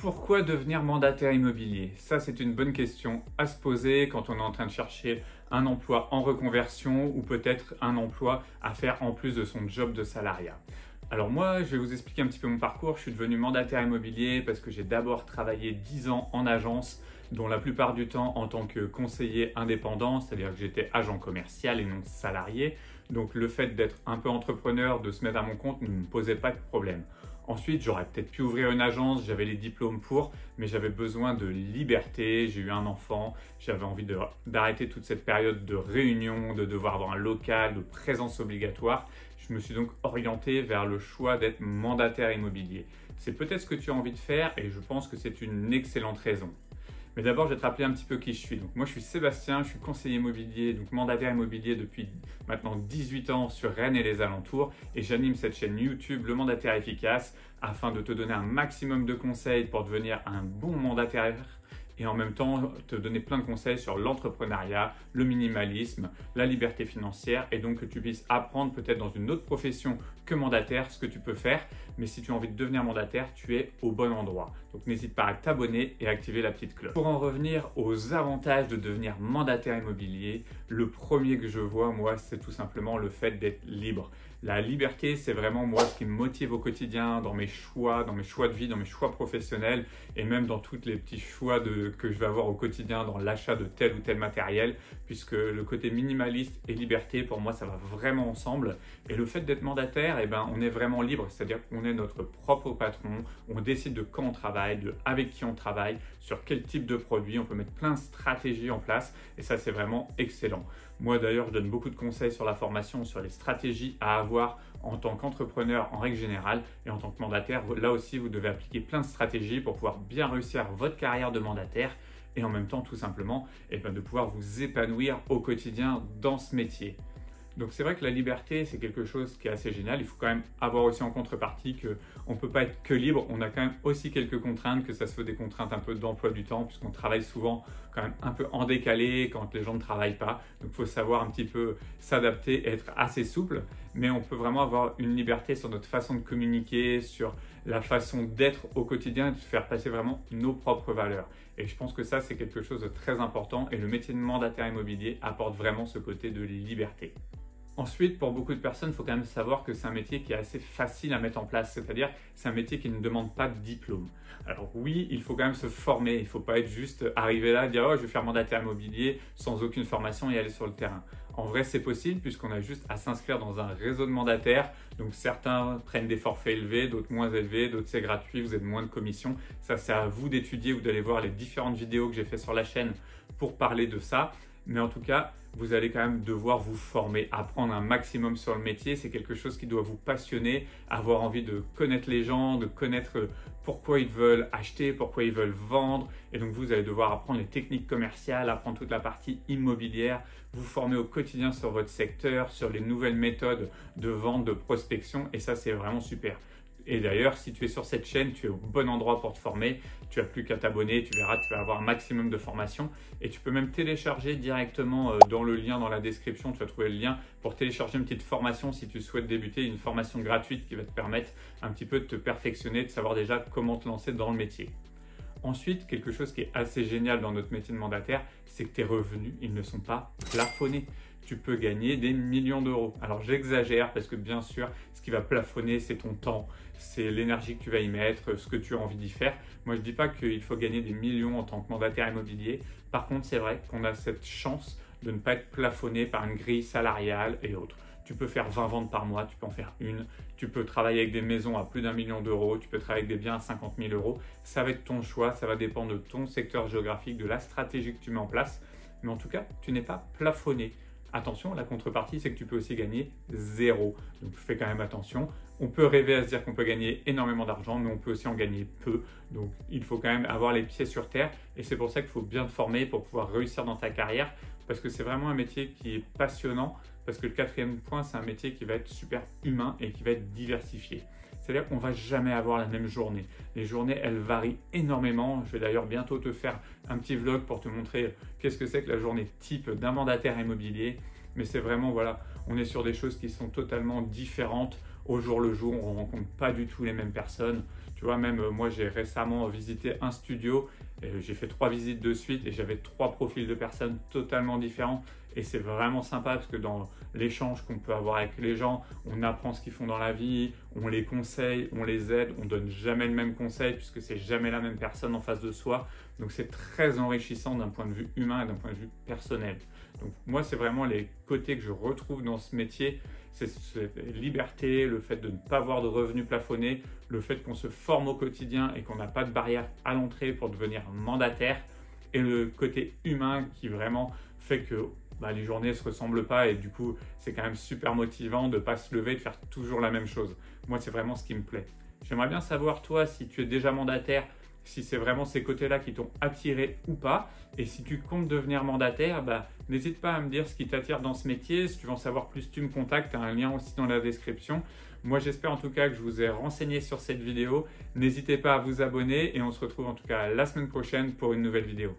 Pourquoi devenir mandataire immobilier? Ça, c'est une bonne question à se poser quand on est en train de chercher un emploi en reconversion ou peut-être un emploi à faire en plus de son job de salariat. Alors moi, je vais vous expliquer un petit peu mon parcours. Je suis devenu mandataire immobilier parce que j'ai d'abord travaillé 10 ans en agence, dont la plupart du temps en tant que conseiller indépendant, c'est-à-dire que j'étais agent commercial et non salarié. Donc le fait d'être un peu entrepreneur, de se mettre à mon compte ne me posait pas de problème. Ensuite, j'aurais peut-être pu ouvrir une agence, j'avais les diplômes pour, mais j'avais besoin de liberté, j'ai eu un enfant, j'avais envie d'arrêter toute cette période de réunion, de devoir avoir un local, de présence obligatoire. Je me suis donc orienté vers le choix d'être mandataire immobilier. C'est peut-être ce que tu as envie de faire et je pense que c'est une excellente raison. Mais d'abord, je vais te rappeler un petit peu qui je suis. Donc, moi, je suis Sébastien, je suis conseiller immobilier, donc mandataire immobilier depuis maintenant 18 ans sur Rennes et les alentours. Et j'anime cette chaîne YouTube, Le Mandataire Efficace, afin de te donner un maximum de conseils pour devenir un bon mandataire et en même temps te donner plein de conseils sur l'entrepreneuriat, le minimalisme, la liberté financière et donc que tu puisses apprendre peut-être dans une autre profession que mandataire ce que tu peux faire. Mais si tu as envie de devenir mandataire, tu es au bon endroit. Donc n'hésite pas à t'abonner et à activer la petite cloche. Pour en revenir aux avantages de devenir mandataire immobilier, le premier que je vois, moi, c'est tout simplement le fait d'être libre. La liberté, c'est vraiment moi ce qui me motive au quotidien dans mes choix de vie, dans mes choix professionnels et même dans tous les petits choix que je vais avoir au quotidien dans l'achat de tel ou tel matériel, puisque le côté minimaliste et liberté, pour moi, ça va vraiment ensemble. Et le fait d'être mandataire, eh ben, on est vraiment libre, c'est-à-dire qu'on est notre propre patron, on décide de quand on travaille, de avec qui on travaille, sur quel type de produit, on peut mettre plein de stratégies en place et ça, c'est vraiment excellent. Moi d'ailleurs, je donne beaucoup de conseils sur la formation, sur les stratégies à avoir en tant qu'entrepreneur en règle générale et en tant que mandataire. Là aussi, vous devez appliquer plein de stratégies pour pouvoir bien réussir votre carrière de mandataire et en même temps, tout simplement, de pouvoir vous épanouir au quotidien dans ce métier. Donc c'est vrai que la liberté, c'est quelque chose qui est assez génial. Il faut quand même avoir aussi en contrepartie qu'on ne peut pas être que libre. On a quand même aussi quelques contraintes, que ça soit des contraintes un peu d'emploi du temps, puisqu'on travaille souvent quand même un peu en décalé quand les gens ne travaillent pas. Donc il faut savoir un petit peu s'adapter, être assez souple. Mais on peut vraiment avoir une liberté sur notre façon de communiquer, sur la façon d'être au quotidien et de faire passer vraiment nos propres valeurs. Et je pense que ça, c'est quelque chose de très important et le métier de mandataire immobilier apporte vraiment ce côté de liberté. Ensuite, pour beaucoup de personnes, il faut quand même savoir que c'est un métier qui est assez facile à mettre en place, c'est-à-dire c'est un métier qui ne demande pas de diplôme. Alors oui, il faut quand même se former, il ne faut pas être juste arriver là et dire « oh, je vais faire mandataire immobilier sans aucune formation et aller sur le terrain ». En vrai, c'est possible puisqu'on a juste à s'inscrire dans un réseau de mandataires. Donc certains prennent des forfaits élevés, d'autres moins élevés, d'autres c'est gratuit, vous avez moins de commissions. Ça, c'est à vous d'étudier ou d'aller voir les différentes vidéos que j'ai fait sur la chaîne pour parler de ça. Mais en tout cas, vous allez quand même devoir vous former, apprendre un maximum sur le métier. C'est quelque chose qui doit vous passionner, avoir envie de connaître les gens, de connaître pourquoi ils veulent acheter, pourquoi ils veulent vendre. Et donc, vous allez devoir apprendre les techniques commerciales, apprendre toute la partie immobilière, vous former au quotidien sur votre secteur, sur les nouvelles méthodes de vente, de prospection. Et ça, c'est vraiment super. Et d'ailleurs, si tu es sur cette chaîne, tu es au bon endroit pour te former. Tu n'as plus qu'à t'abonner, tu verras, tu vas avoir un maximum de formation. Et tu peux même télécharger directement dans le lien dans la description. Tu vas trouver le lien pour télécharger une petite formation si tu souhaites débuter, une formation gratuite qui va te permettre un petit peu de te perfectionner, de savoir déjà comment te lancer dans le métier. Ensuite, quelque chose qui est assez génial dans notre métier de mandataire, c'est que tes revenus, ils ne sont pas plafonnés. Tu peux gagner des millions d'euros. Alors j'exagère parce que bien sûr, ce qui va plafonner, c'est ton temps, c'est l'énergie que tu vas y mettre, ce que tu as envie d'y faire. Moi, je ne dis pas qu'il faut gagner des millions en tant que mandataire immobilier. Par contre, c'est vrai qu'on a cette chance de ne pas être plafonné par une grille salariale et autres. Tu peux faire 20 ventes par mois, tu peux en faire une. Tu peux travailler avec des maisons à plus d'1 million d'euros, tu peux travailler avec des biens à 50 000 euros. Ça va être ton choix, ça va dépendre de ton secteur géographique, de la stratégie que tu mets en place. Mais en tout cas, tu n'es pas plafonné. Attention, la contrepartie, c'est que tu peux aussi gagner zéro. Donc fais quand même attention. On peut rêver à se dire qu'on peut gagner énormément d'argent, mais on peut aussi en gagner peu. Donc il faut quand même avoir les pieds sur terre. Et c'est pour ça qu'il faut bien te former pour pouvoir réussir dans ta carrière. Parce que c'est vraiment un métier qui est passionnant. Parce que le quatrième point, c'est un métier qui va être super humain et qui va être diversifié. C'est-à-dire qu'on ne va jamais avoir la même journée. Les journées, elles varient énormément. Je vais d'ailleurs bientôt te faire un petit vlog pour te montrer qu'est-ce que c'est que la journée type d'un mandataire immobilier. Mais c'est vraiment, voilà, on est sur des choses qui sont totalement différentes au jour le jour. On ne rencontre pas du tout les mêmes personnes. Tu vois, même moi, j'ai récemment visité un studio, j'ai fait 3 visites de suite et j'avais 3 profils de personnes totalement différents. Et c'est vraiment sympa parce que dans l'échange qu'on peut avoir avec les gens, on apprend ce qu'ils font dans la vie, on les conseille, on les aide, on donne jamais le même conseil puisque c'est jamais la même personne en face de soi. Donc c'est très enrichissant d'un point de vue humain et d'un point de vue personnel. Donc moi, c'est vraiment les côtés que je retrouve dans ce métier. C'est cette liberté, le fait de ne pas avoir de revenus plafonnés, le fait qu'on se forme au quotidien et qu'on n'a pas de barrière à l'entrée pour devenir mandataire, et le côté humain qui vraiment fait que les journées ne se ressemblent pas et du coup, c'est quand même super motivant de ne pas se lever et de faire toujours la même chose. Moi, c'est vraiment ce qui me plaît. J'aimerais bien savoir, toi, si tu es déjà mandataire, si c'est vraiment ces côtés-là qui t'ont attiré ou pas. Et si tu comptes devenir mandataire, n'hésite pas à me dire ce qui t'attire dans ce métier. Si tu veux en savoir plus, tu me contactes. Tu as un lien aussi dans la description. Moi, j'espère en tout cas que je vous ai renseigné sur cette vidéo. N'hésitez pas à vous abonner et on se retrouve en tout cas la semaine prochaine pour une nouvelle vidéo.